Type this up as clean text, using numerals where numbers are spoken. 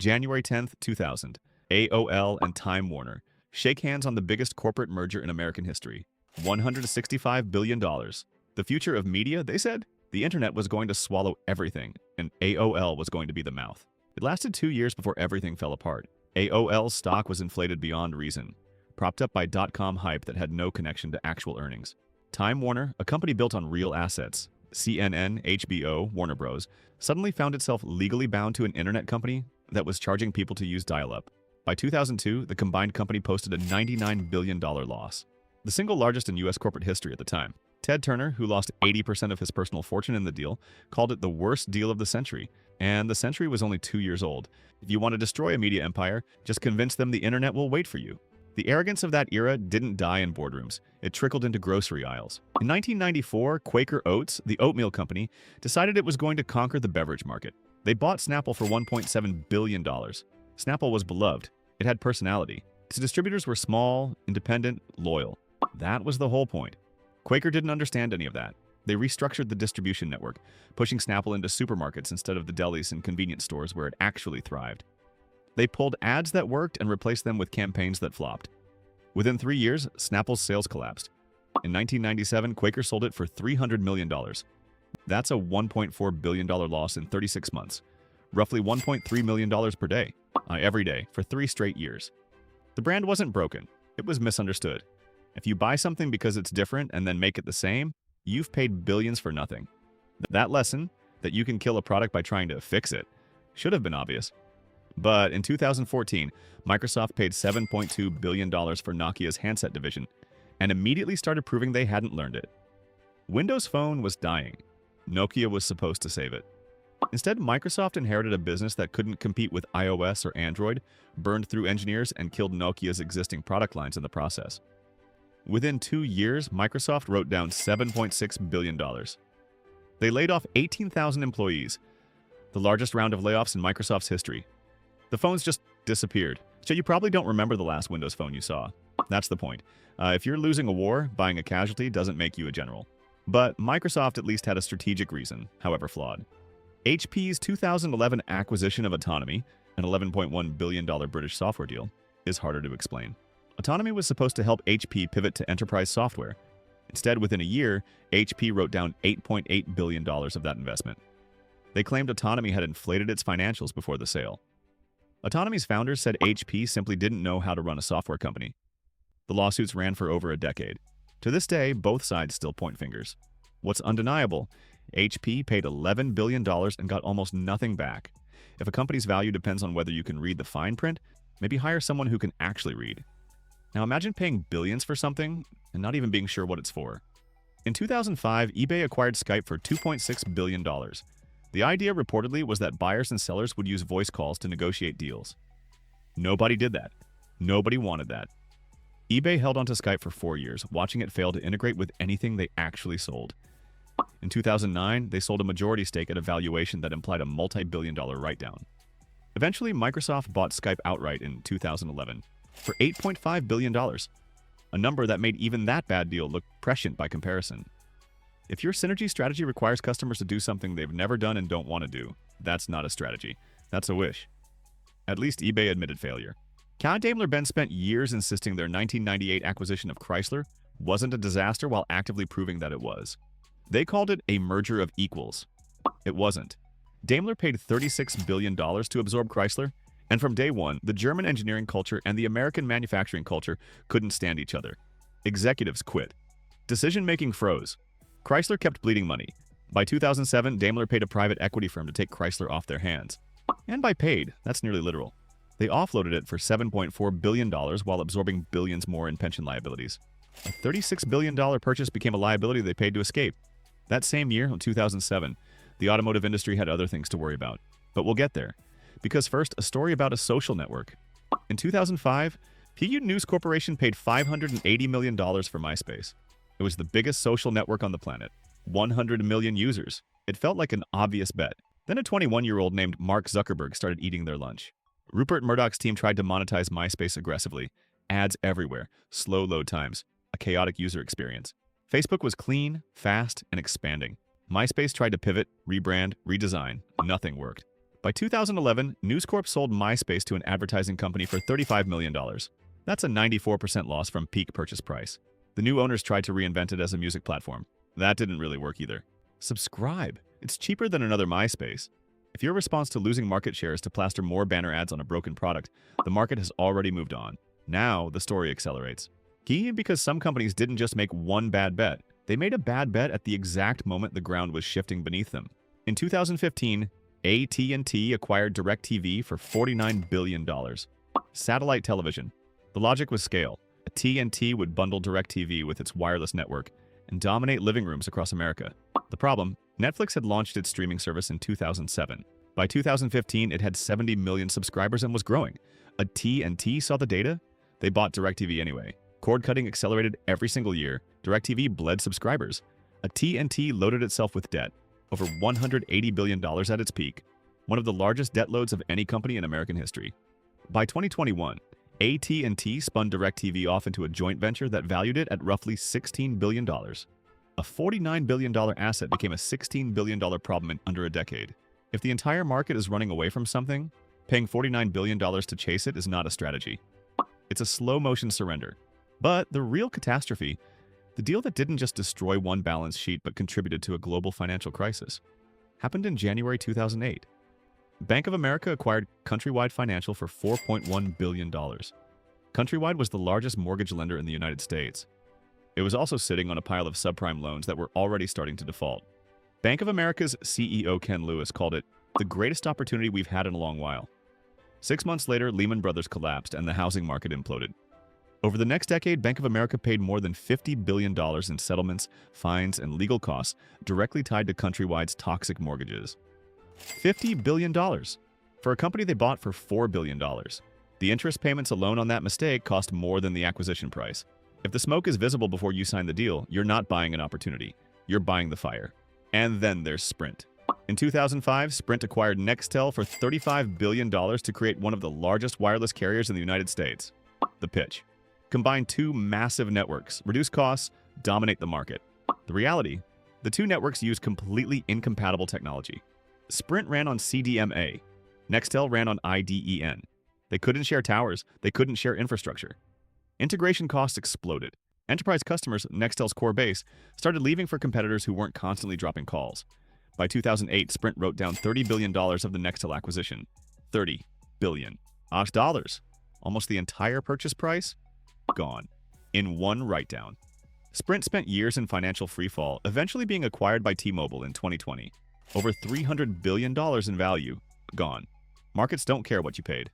January 10th, 2000. AOL and Time Warner shake hands on the biggest corporate merger in American history. $165 billion. The future of media, they said? The internet was going to swallow everything, and AOL was going to be the mouth. It lasted 2 years before everything fell apart. AOL's stock was inflated beyond reason, propped up by dot-com hype that had no connection to actual earnings. Time Warner, a company built on real assets, CNN, HBO, Warner Bros., suddenly found itself legally bound to an internet company that was charging people to use dial-up. By 2002, the combined company posted a $99 billion loss, the single largest in U.S. corporate history at the time. Ted Turner, who lost 80% of his personal fortune in the deal, called it the worst deal of the century. And the century was only 2 years old. If you want to destroy a media empire, just convince them the internet will wait for you. The arrogance of that era didn't die in boardrooms. It trickled into grocery aisles. In 1994, Quaker Oats, the oatmeal company, decided it was going to conquer the beverage market. They bought Snapple for $1.7 billion. Snapple was beloved. It had personality. Its distributors were small, independent, loyal. That was the whole point. Quaker didn't understand any of that. They restructured the distribution network, pushing Snapple into supermarkets instead of the delis and convenience stores where it actually thrived. They pulled ads that worked and replaced them with campaigns that flopped. Within 3 years, Snapple's sales collapsed. In 1997, Quaker sold it for $300 million. That's a $1.4 billion loss in 36 months, roughly $1.3 million per day, every day, for 3 straight years. The brand wasn't broken. It was misunderstood. If you buy something because it's different and then make it the same, you've paid billions for nothing. That lesson, that you can kill a product by trying to fix it, should have been obvious. But in 2014, Microsoft paid $7.2 billion for Nokia's handset division and immediately started proving they hadn't learned it. Windows Phone was dying. Nokia was supposed to save it. Instead, Microsoft inherited a business that couldn't compete with iOS or Android, burned through engineers, and killed Nokia's existing product lines in the process. Within 2 years, Microsoft wrote down $7.6 billion. They laid off 18,000 employees, the largest round of layoffs in Microsoft's history. The phones just disappeared, so you probably don't remember the last Windows Phone you saw. That's the point. If you're losing a war, buying a casualty doesn't make you a general. But Microsoft at least had a strategic reason, however flawed. HP's 2011 acquisition of Autonomy, an $11.1 billion British software deal, is harder to explain. Autonomy was supposed to help HP pivot to enterprise software. Instead, within a year, HP wrote down $8.8 billion of that investment. They claimed Autonomy had inflated its financials before the sale. Autonomy's founders said HP simply didn't know how to run a software company. The lawsuits ran for over a decade. To this day, both sides still point fingers. What's undeniable? HP paid $11 billion and got almost nothing back. If a company's value depends on whether you can read the fine print, maybe hire someone who can actually read. Now imagine paying billions for something and not even being sure what it's for. In 2005, eBay acquired Skype for $2.6 billion. The idea reportedly was that buyers and sellers would use voice calls to negotiate deals. Nobody did that. Nobody wanted that. eBay held onto Skype for 4 years, watching it fail to integrate with anything they actually sold. In 2009, they sold a majority stake at a valuation that implied a multi-billion-dollar write-down. Eventually, Microsoft bought Skype outright in 2011 for $8.5 billion, a number that made even that bad deal look prescient by comparison. If your synergy strategy requires customers to do something they've never done and don't want to do, that's not a strategy. That's a wish. At least eBay admitted failure. Daimler-Benz spent years insisting their 1998 acquisition of Chrysler wasn't a disaster while actively proving that it was. They called it a merger of equals. It wasn't. Daimler paid $36 billion to absorb Chrysler, and from day one, the German engineering culture and the American manufacturing culture couldn't stand each other. Executives quit. Decision-making froze. Chrysler kept bleeding money. By 2007, Daimler paid a private equity firm to take Chrysler off their hands. And by paid, that's nearly literal. They offloaded it for $7.4 billion while absorbing billions more in pension liabilities. A $36 billion purchase became a liability they paid to escape. That same year, in 2007, the automotive industry had other things to worry about. But we'll get there. Because first, a story about a social network. In 2005, PU News Corporation paid $580 million for MySpace. It was the biggest social network on the planet. 100 million users. It felt like an obvious bet. Then a 21-year-old named Mark Zuckerberg started eating their lunch. Rupert Murdoch's team tried to monetize MySpace aggressively. Ads everywhere, slow load times, a chaotic user experience. Facebook was clean, fast, and expanding. MySpace tried to pivot, rebrand, redesign. Nothing worked. By 2011, News Corp sold MySpace to an advertising company for $35 million. That's a 94% loss from peak purchase price. The new owners tried to reinvent it as a music platform. That didn't really work either. Subscribe. It's cheaper than another MySpace. If your response to losing market share is to plaster more banner ads on a broken product, the market has already moved on. Now, the story accelerates. Key because some companies didn't just make one bad bet. They made a bad bet at the exact moment the ground was shifting beneath them. In 2015, AT&T acquired DirecTV for $49 billion. Satellite television. The logic was scale. AT&T would bundle DirecTV with its wireless network and dominate living rooms across America. The problem? Netflix had launched its streaming service in 2007. By 2015, it had 70 million subscribers and was growing. AT&T saw the data. They bought DirecTV anyway. Cord cutting accelerated every single year. DirecTV bled subscribers. AT&T loaded itself with debt, over $180 billion at its peak, one of the largest debt loads of any company in American history. By 2021, AT&T spun DirecTV off into a joint venture that valued it at roughly $16 billion. A $49 billion asset became a $16 billion problem in under a decade. If the entire market is running away from something, paying $49 billion to chase it is not a strategy. It's a slow-motion surrender. But the real catastrophe, the deal that didn't just destroy one balance sheet but contributed to a global financial crisis, happened in January 2008. Bank of America acquired Countrywide Financial for $4.1 billion. Countrywide was the largest mortgage lender in the United States. It was also sitting on a pile of subprime loans that were already starting to default. Bank of America's CEO Ken Lewis called it the greatest opportunity we've had in a long while. 6 months later, Lehman Brothers collapsed and the housing market imploded. Over the next decade, Bank of America paid more than $50 billion in settlements, fines, and legal costs directly tied to Countrywide's toxic mortgages. $50 billion for a company they bought for $4 billion. The interest payments alone on that mistake cost more than the acquisition price. If the smoke is visible before you sign the deal, you're not buying an opportunity. You're buying the fire. And then there's Sprint. In 2005, Sprint acquired Nextel for $35 billion to create one of the largest wireless carriers in the United States. The pitch: combine two massive networks, reduce costs, dominate the market. The reality? The two networks use completely incompatible technology. Sprint ran on CDMA. Nextel ran on IDEN. They couldn't share towers. They couldn't share infrastructure. Integration costs exploded. Enterprise customers, Nextel's core base, started leaving for competitors who weren't constantly dropping calls. By 2008, Sprint wrote down $30 billion of the Nextel acquisition. $30 billion. Dollars. Almost the entire purchase price? Gone. In one write-down. Sprint spent years in financial freefall, eventually being acquired by T-Mobile in 2020. Over $300 billion in value. Gone. Markets don't care what you paid.